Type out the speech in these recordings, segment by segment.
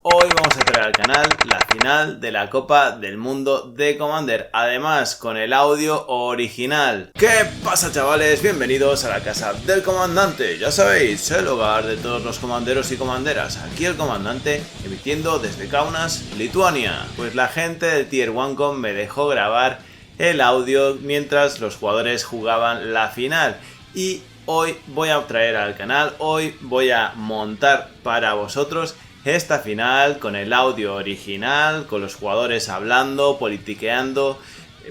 Hoy vamos a traer al canal la final de la Copa del Mundo de Commander, además con el audio original. ¿Qué pasa, chavales? Bienvenidos a la casa del comandante, ya sabéis, el hogar de todos los comanderos y comanderas. Aquí el comandante emitiendo desde Kaunas, Lituania. Pues la gente de Tier1Con me dejó grabar el audio mientras los jugadores jugaban la final y hoy voy a traer al canal, hoy voy a montar para vosotros esta final con el audio original, con los jugadores hablando, politiqueando.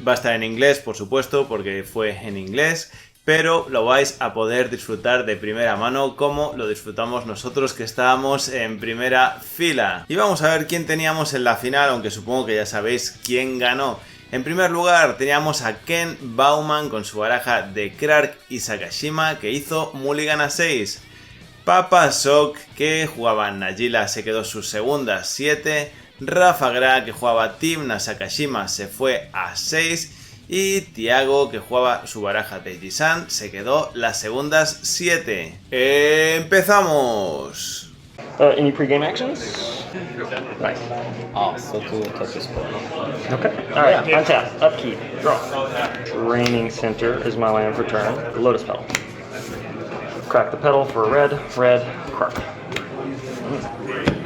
Va a estar en inglés, por supuesto, porque fue en inglés, pero lo vais a poder disfrutar de primera mano como lo disfrutamos nosotros que estábamos en primera fila. Y vamos a ver quién teníamos en la final, aunque supongo que ya sabéis quién ganó. En primer lugar teníamos a Ken Bauman con su baraja de Krark y Sakashima, que hizo mulligan a 6. Papa Sok, que jugaba Najeela, se quedó sus segundas 7. Rafa Gra, que jugaba Tymna Sakashima, se fue a 6. Y Tiago, que jugaba su baraja de Yisan, se quedó las segundas 7. ¡Empezamos! Any pre-game actions? Nice. So to touch this spot. Okay. Alright, untap, upkeep, draw. Reigning Center is my land for turn. Lotus Petal. Crack the petal for red, Krark.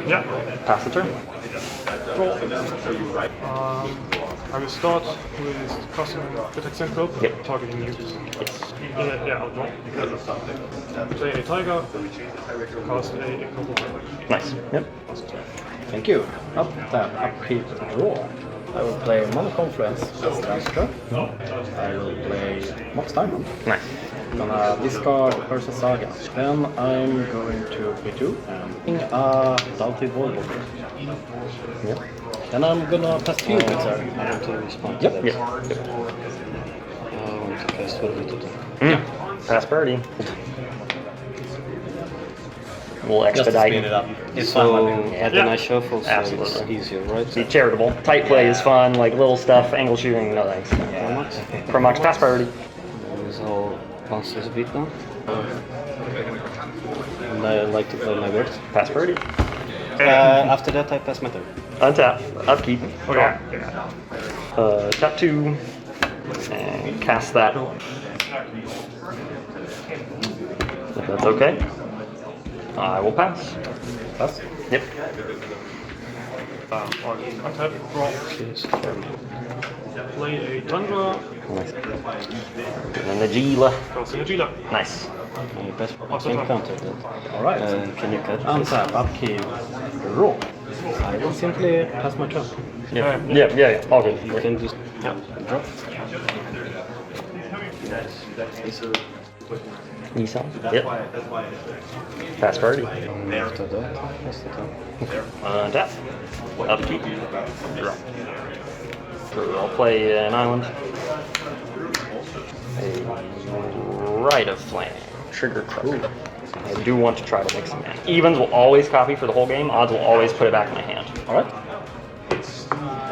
Yeah. Pass the turn. Draw. I will start with casting the accent code, Yep. targeting you. Yes. Yeah, I'll draw. Play a tiger, cast a COPA. Nice. Yep. Thank you. Upkeep, draw. I will play Mono Confluence as Transfer. I will play Mox Diamond. Nice. Gonna discard Versus Saga. Then I'm going to P2 and Doughty Voidwalker. Yep. Then I'm gonna pass to you, sir. I want to respond to Yep. that. Yep. I want to cast what we did. Pass birdie. We'll Just to expedite. speed it up. It's So, fun, man. then Yeah. I shuffle, so Absolutely. it's easier, right? Be charitable. Tight play is fun, like little stuff, angle shooting, no thanks. For Max, pass priority. So, monsters a bit now. And I like to play my bird. Pass priority. After that, I pass my turn. Untap, upkeep, Okay. draw. Tap 2, and cast that. If that's okay, I will pass. Pass. Yep. Untap, draw. Yes. Play a Tundra, Nice. And then Najeela. cast a Najeela. Nice. I can counter that. Alright. Can you cut? Untap, upkeep, draw. I will simply pass my turn. Yeah. All good. You can just drop. Yisan. Yep. Pass priority. After that, pass the turn. Untap. Upkeep. Draw. I'll play an island. A Rite of Flame. Trigger Krark. I do want to try to make some mana. Evens will always copy for the whole game. Odds will always put it back in my hand. Alright?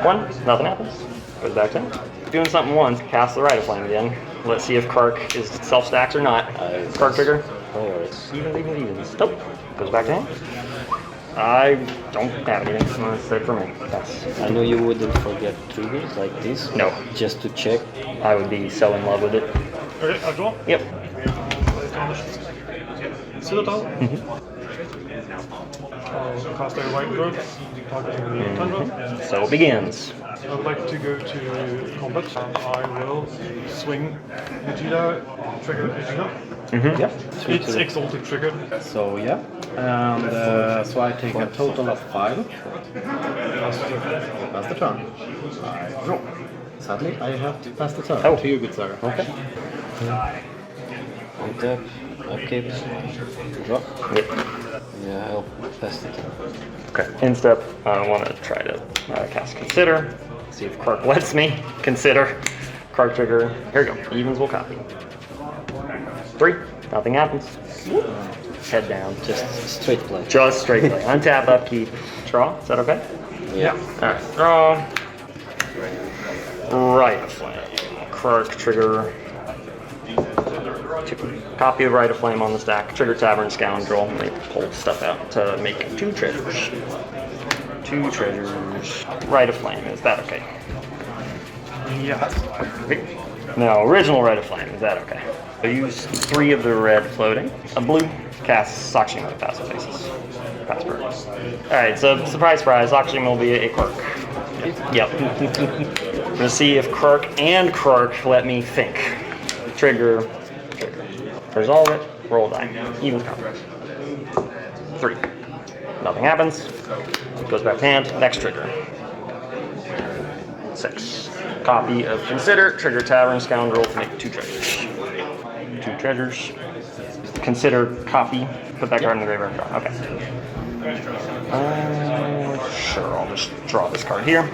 1, nothing happens. Goes back to him. Doing something once, cast the Rite of Flame again. Let's see if Krark is self-stacks or not. Krark trigger. Priorities. Evens. Nope. Goes back to him. I don't have anything. That's it for me. That's, I know you wouldn't forget triggers like this. No. Just to check. I would be so in love with it. Okay, I'll draw. Yep. Citadel. I'll cast a white bird, targeting the Tundra. So it begins. I would like to go to combat. I will swing Najeela, trigger Najeela. Yeah. It's exalted trigger. So yeah, and so I take a total of 5. Pass the turn. I draw. Sadly, I have to pass the turn Oh. to you, good sir. Okay. Untap, upkeep, drop. Yep. Yeah, I'll pass it. Okay. In step, I want to try to cast Consider. See if Krark lets me. Consider. Krark trigger. Here we go. Evens will copy. 3. Nothing happens. Head down. Just straight play. Just straight play. Untap, upkeep. Draw. Is that okay? Yeah. Alright. Draw. Rite of Flame. Krark trigger. Copy of Rite of Flame on the stack. Trigger Tavern Scoundrel. They pull stuff out to make 2 triggers. 2 treasures. Rite of Flame, is that okay? Yeah. Okay. Now, original Rite of Flame, is that okay? I use 3 of the red floating. A blue, cast Sakashima with passive faces. Pass bird. Alright, so surprise, surprise, Sakashima will be a Krark. Yep. I'm gonna see if Krark and Krark let me think. Trigger. Resolve it, roll die. Even count. 3. Nothing happens. Goes back to hand. Next trigger. 6. Copy of Consider. Trigger Tavern Scoundrel to make 2 treasures. 2 treasures. Consider copy. Put that card in the graveyard. Okay. Sure, I'll just draw this card here.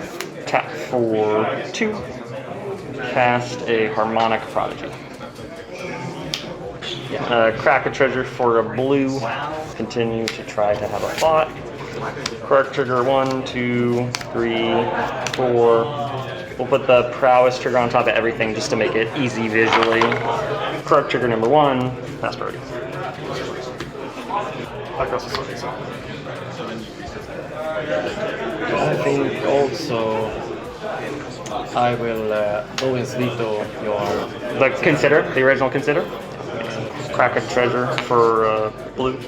Tap for 2. Cast a Harmonic Prodigy. Crack a treasure for a blue. Continue to try to have a thought. Krark trigger 1, 2, 3, 4. We'll put the prowess trigger on top of everything just to make it easy visually. Krark trigger number 1, pass priority. I think also I will always veto your... The Consider, the original Consider. Crack a treasure for blue.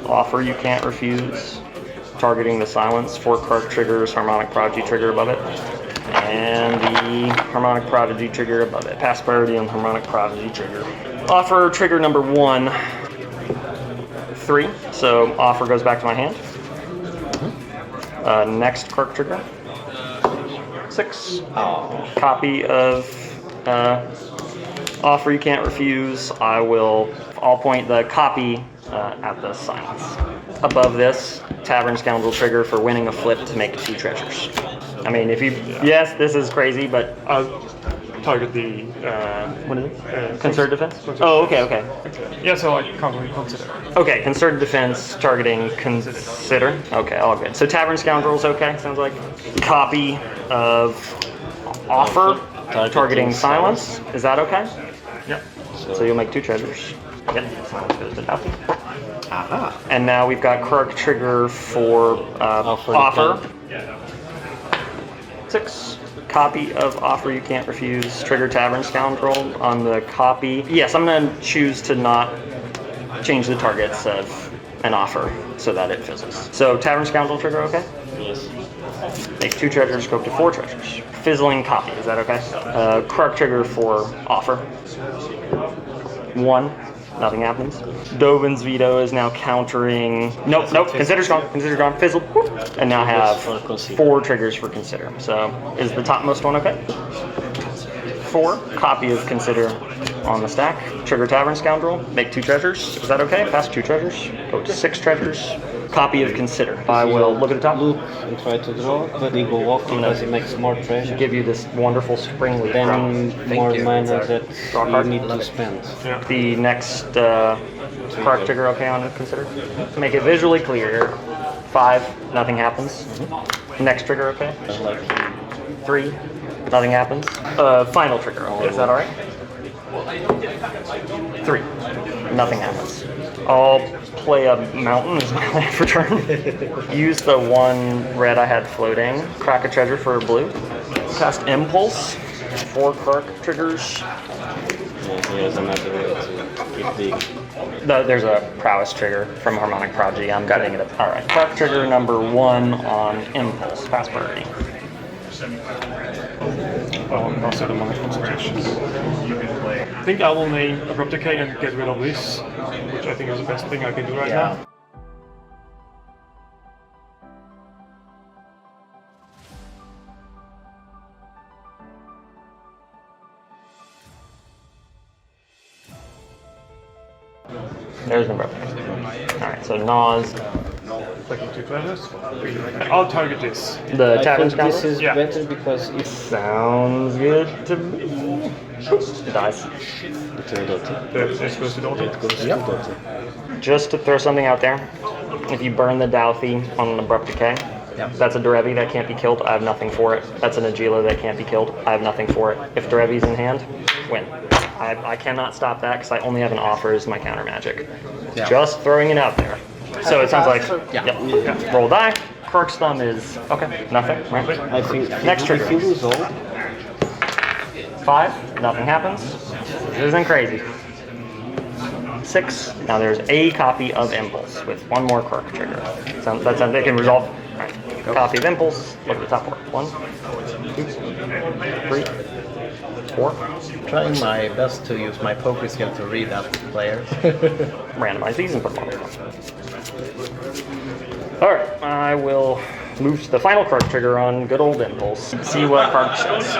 Offer you can't refuse. Targeting the silence. 4 Krark triggers, Harmonic Prodigy trigger above it. And the Harmonic Prodigy trigger above it. Pass priority on Harmonic Prodigy trigger. Offer trigger number 1. 3. So offer goes back to my hand. Next Krark trigger. 6. Copy of offer you can't refuse. I'll point the copy at the silence. Above this, Tavern Scoundrel trigger for winning a flip to make 2 treasures. I mean, if you... Yes, this is crazy, but... I'll target the... what is it? Concerted Defense? Concerted Okay. Yeah, so I can't really consider. Okay, Concerted Defense targeting Consider. Okay, all good. So Tavern Scoundrel's okay, sounds like. Copy of Offer targeting Silence. Is that okay? Yeah. So you'll make 2 treasures. Yep, Silence goes to Duffy. And now we've got Krark trigger for Offer. 6. Copy of Offer you can't refuse. Trigger Tavern Scoundrel on the copy. Yes, I'm going to choose to not change the targets of an offer so that it fizzles. So Tavern Scoundrel trigger, okay? Yes. Make 2 treasures, go up to 4 treasures. Fizzling copy, is that okay? Krark trigger for Offer. 1. Nothing happens. Dovin's veto is now countering. Nope. Consider's gone. Fizzled. Whoop. And now have 4 triggers for Consider. So is the topmost one okay? 4. Copy of Consider on the stack. Trigger Tavern Scoundrel. Make 2 treasures. Is that okay? Pass 2 treasures. Go to 6 treasures. Copy of Consider. I will look at the top. Look and try to draw, but he go walking because he makes more treasure. Give you this wonderful spring leaf. Then more mana that you need to spend. Yeah. The next Krark trigger okay on Consider? Make it visually clear. 5, nothing happens. Next trigger okay? 3, nothing happens. Final trigger okay, is that alright? 3, nothing happens. I'll play a mountain as my land for turn. Use the 1 red I had floating. Crack a treasure for a blue. Cast Impulse. 4 Krark triggers. Yeah, he has another way to keep big. There's a prowess trigger from Harmonic Prodigy. I'm cutting it up. Alright, Krark trigger number 1 on Impulse. Pass priority. Also the mana concentration. I think I will name Abrupt Decay and get rid of this, which I think is the best thing I can do right now. There's no Abrupt Decay. Alright, so Nas. Clicking 2 treasures. I'll target this. The Tavern I thought this Scoundrel? is Yeah. better because if Sounds good to me. Dice. This goes to the it goes to daughter. Just to throw something out there, if you burn the Douthie on an Abrupt Decay, that's a Derevi that can't be killed, I have nothing for it. That's a Najeela that can't be killed, I have nothing for it. If Derevi's in hand, win. I cannot stop that because I only have an offer as my counter magic. Just throwing it out there. So it sounds like, yep. Roll die, Krark's thumb is okay. Nothing. Right. I think Next trigger. if you lose all, 5. Nothing happens. This isn't crazy. 6. Now there's a copy of Impulse with one more Krark trigger. So that's they can resolve. Right. Copy of Impulse. Look at the top board. 1, 2, 3, 4. Trying my best to use my poker skill to read that player. Randomize these and put them on. Alright, I will move to the final Krark trigger on good old Impulse. See what Krark says.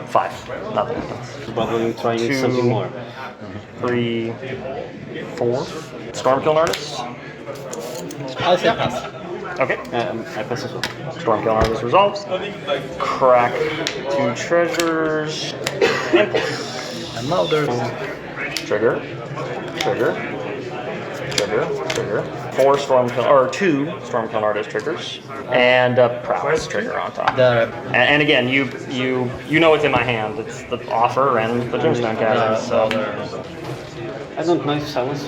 5. Nothing happens. probably trying 2, something more. 3, 4. Stormkill Artist. I say pass. Okay. I pass as well. Stormkill Artist resolves. Crack 2 treasures. Impulse. And now there's Trigger. Trigger. Trigger. Trigger. 4 Stormkill, or 2 Stormkill Artist triggers, and a Prowess trigger on top. And again, you know what's in my hand. It's the offer and the Gemstone Chasm. So I don't know if silence.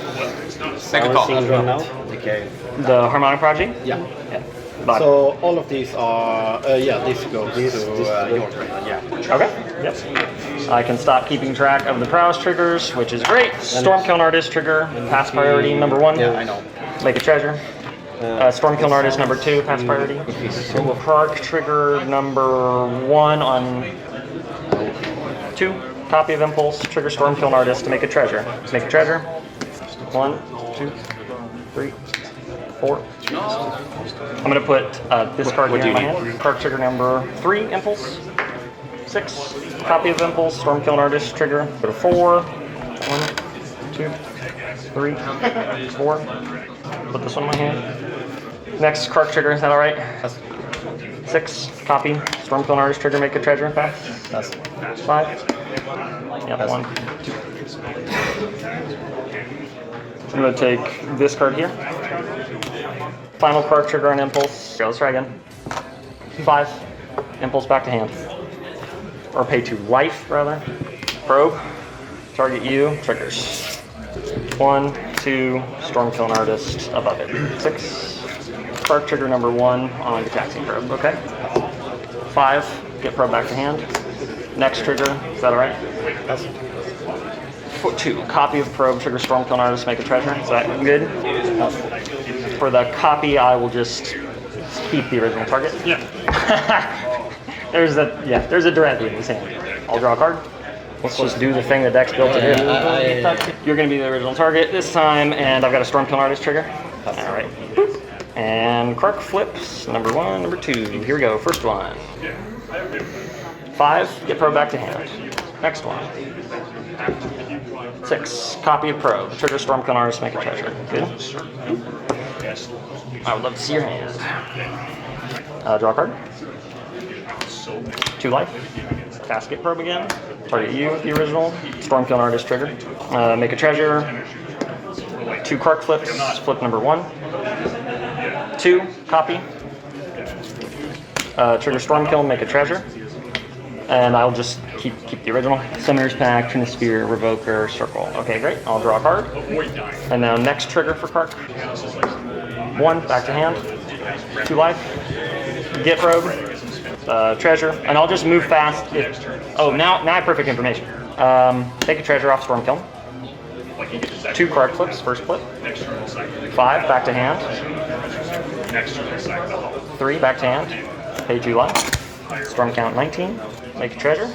Make a call. Right now. okay. the Harmonic Prodigy. Yeah. But, So all of these are this goes to your turn. Yeah. okay. Yep. I can stop keeping track of the Prowess triggers, which is great. Stormkill Artist trigger, pass priority number 1. Yeah, I know. Make a treasure. Stormkill Artist number 2, pass priority. Krark trigger number 1 on 2. Copy of Impulse. Trigger Stormkill Artist to make a treasure. Let's make a treasure. 1, 2, 3, 4. I'm gonna put this card here in my hand. Krark trigger number 3, Impulse. 6. Copy of Impulse. Stormkill Artist trigger. Go to 4. 1, 2, 3, 4. Put this one in my hand. Next Krark trigger, is that alright? 6, copy, Stormkill Artist trigger, make a treasure, pass. 5. Yep, 1, 2. I'm gonna take this card here. Final Krark trigger on Impulse. Let's try again. 5, Impulse back to hand. Or pay 2 life, rather. Probe, target you, triggers. 1, 2, Stormkill Artist above it. 6, Krark trigger number 1 on the taxing probe. Okay. 5, get probe back to hand. Next trigger, is that alright? Yes. 2, copy of probe, trigger Stormkill Artist, make a treasure. Is that good? For the copy, I will just keep the original target. Yeah. there's a Durant in his hand. I'll draw a card. Let's just do the thing the deck's built to do. You're going to be the original target this time, and I've got a Stormkill Artist trigger. Alright. And Krark flips, number 1, number 2. Here we go, first one. 5, get probe back to hand. Next one. 6, copy of probe. Trigger Stormkill Artist, make a treasure. Good. I would love to see your hand. Draw a card. 2 life. Casket probe again. Target you with the original. Stormkill Artist trigger. Make a treasure. 2 Krark flips. Flip number 1. 2, copy. Trigger Stormkill, make a treasure. And I'll just keep the original. Summoner's Pact, Trinisphere, Revoker, Circle. Okay, great. I'll draw a card. And now next trigger for Krark. 1, back to hand. 2 life. Get probe. Treasure. And I'll just move fast if... Oh, now I have perfect information. Take a treasure off Stormkill. 2 Krark flips, first flip. 5, back to hand. 3, back to hand. Pay 2 life. Storm count 19. Make a treasure.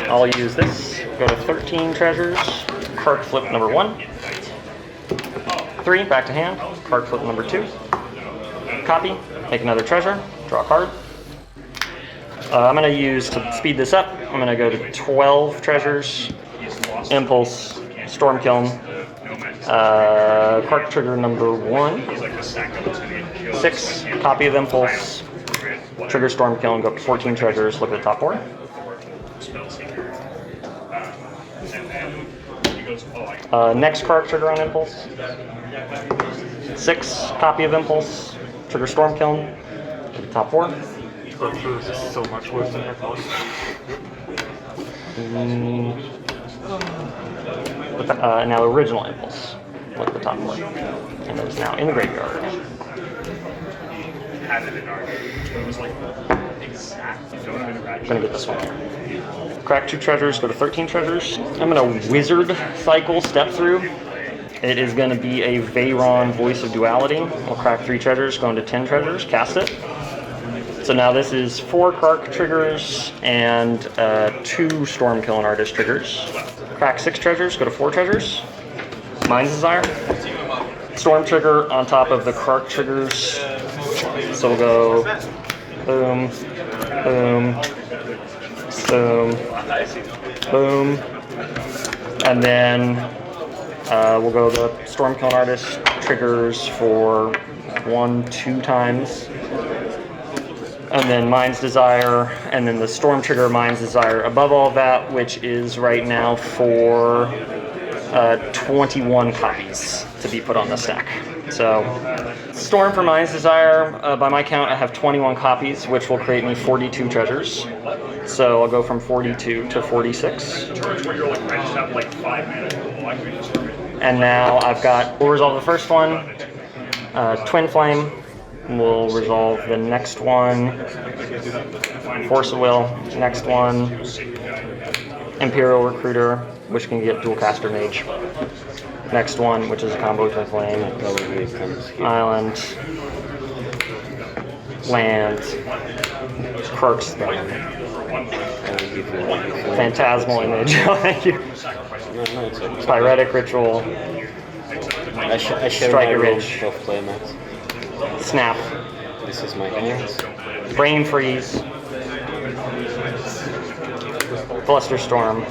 I'll use this. Go to 13 treasures. Krark flip number 1. 3, back to hand. Krark flip number 2. Copy. Make another treasure. Draw a card. I'm going to use, to speed this up, I'm going to go to 12 treasures. Impulse. Stormkill. Krark trigger number 1. 6, copy of Impulse. Trigger Stormkill and go up to 14 treasures. Look at the top 4. Next Krark trigger on Impulse. 6, copy of Impulse. Trigger Stormkill. Look at the top 4. This is so much worse than I thought. Now original Impulse. with the top one. And it is now in the graveyard. I'm gonna get this one. Crack 2 treasures, go to 13 treasures. I'm gonna wizard cycle step through. It is gonna be a Veyron Voice of Duality. I'll crack 3 treasures, go into 10 treasures, cast it. So now this is 4 Krark triggers and 2 Stormkill and Artist triggers. Crack 6 treasures, go to 4 treasures. Mind's Desire. Storm trigger on top of the Krark triggers. So we'll go boom, boom, boom, boom. And then we'll go the Stormkill and Artist triggers for 1, 2 times. And then Mind's Desire, and then the Storm trigger Mind's Desire above all that, which is right now for 21 copies to be put on the stack. So, Storm for Mind's Desire, by my count I have 21 copies, which will create me 42 treasures. So I'll go from 42 to 46. And now I've got, we'll resolve the first one, Twin Flame. We'll resolve the next one, Force of Will, next one, Imperial Recruiter, which can get Dual Caster Mage. Next one, which is a combo Twin Flame, Island, Land, Krark's Phantasmal Image, thank you. Pyretic Ritual, Striker Ridge, Snap. This is my hands. Brain Freeze. Flusterstorm.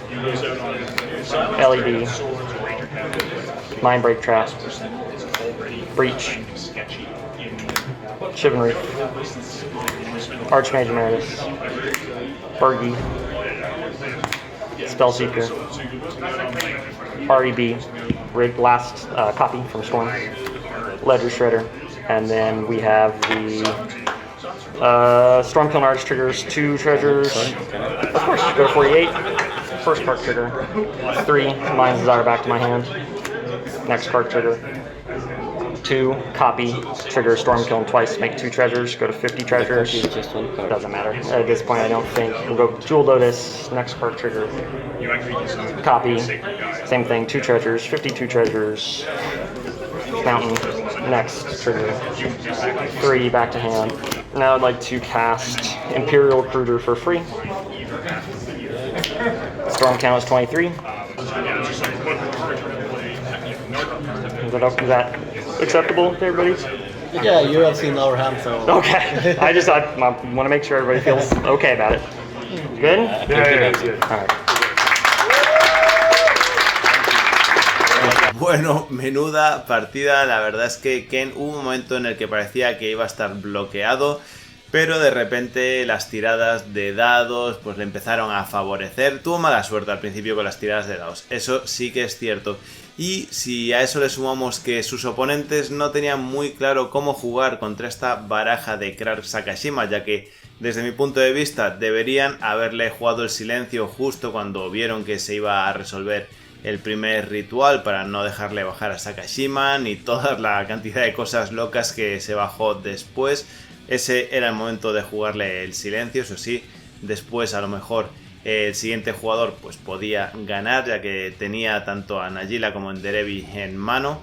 LED. Mindbreak Trap. Breach. Chivalry. Archmage Emeritus. Bergie. Spellseeker. REB. Last copy from Storm. Ledger Shredder. And then we have the Stormkill and Artist triggers, 2 treasures. Of course, go to 48. First Krark trigger. 3, Mind's Desire back to my hand. Next Krark trigger. 2, copy, trigger Stormkill twice, make 2 treasures, go to 50 treasures. Doesn't matter. At this point, I don't think. We'll go Jewel Lotus, next Krark trigger. Copy, same thing, 2 treasures, 52 treasures. Mountain, next trigger. 3, back to hand. Now I'd like to cast Imperial Recruiter for free. Storm count is 23. Is that acceptable to everybody? Yeah, you have seen our hand, so... Okay, I want to make sure everybody feels okay about it. Good? Yeah, good. All right. Bueno, menuda partida, la verdad es que Ken hubo un momento en el que parecía que iba a estar bloqueado, pero de repente las tiradas de dados pues le empezaron a favorecer. Tuvo mala suerte al principio con las tiradas de dados, eso sí que es cierto. Y si a eso le sumamos que sus oponentes no tenían muy claro cómo jugar contra esta baraja de Krark Sakashima, ya que desde mi punto de vista deberían haberle jugado el silencio justo cuando vieron que se iba a resolver el primer ritual para no dejarle bajar a Sakashima ni toda la cantidad de cosas locas que se bajó después. Ese era el momento de jugarle el silencio, eso sí, después a lo mejor el siguiente jugador pues podía ganar, ya que tenía tanto a Najeela como a Derevi en mano.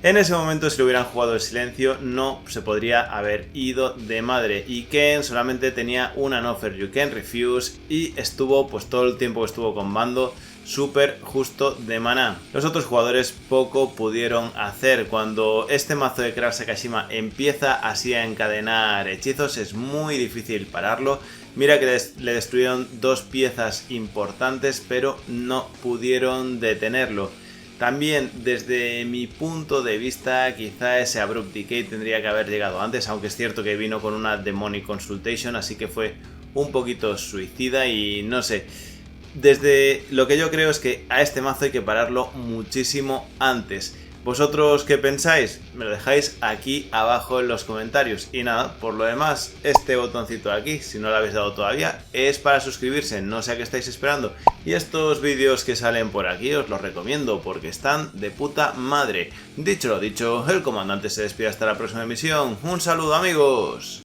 En ese momento, si le hubieran jugado el silencio, no se podría haber ido de madre. Y Ken solamente tenía una No Offer You Can Refuse y estuvo pues todo el tiempo que estuvo combando súper justo de maná. Los otros jugadores poco pudieron hacer. Cuando este mazo de Krark Sakashima empieza así a encadenar hechizos, es muy difícil pararlo. Mira que le destruyeron 2 piezas importantes, pero no pudieron detenerlo. También, desde mi punto de vista, quizá ese Abrupt Decay tendría que haber llegado antes, aunque es cierto que vino con una Demonic Consultation, así que fue un poquito suicida y no sé. Desde lo que yo creo es que a este mazo hay que pararlo muchísimo antes. ¿Vosotros qué pensáis? Me lo dejáis aquí abajo en los comentarios. Y nada, por lo demás, este botoncito de aquí, si no lo habéis dado todavía, es para suscribirse, no sé a qué estáis esperando. Y estos vídeos que salen por aquí os los recomiendo porque están de puta madre. Dicho lo dicho, el comandante se despide hasta la próxima emisión. Un saludo, amigos.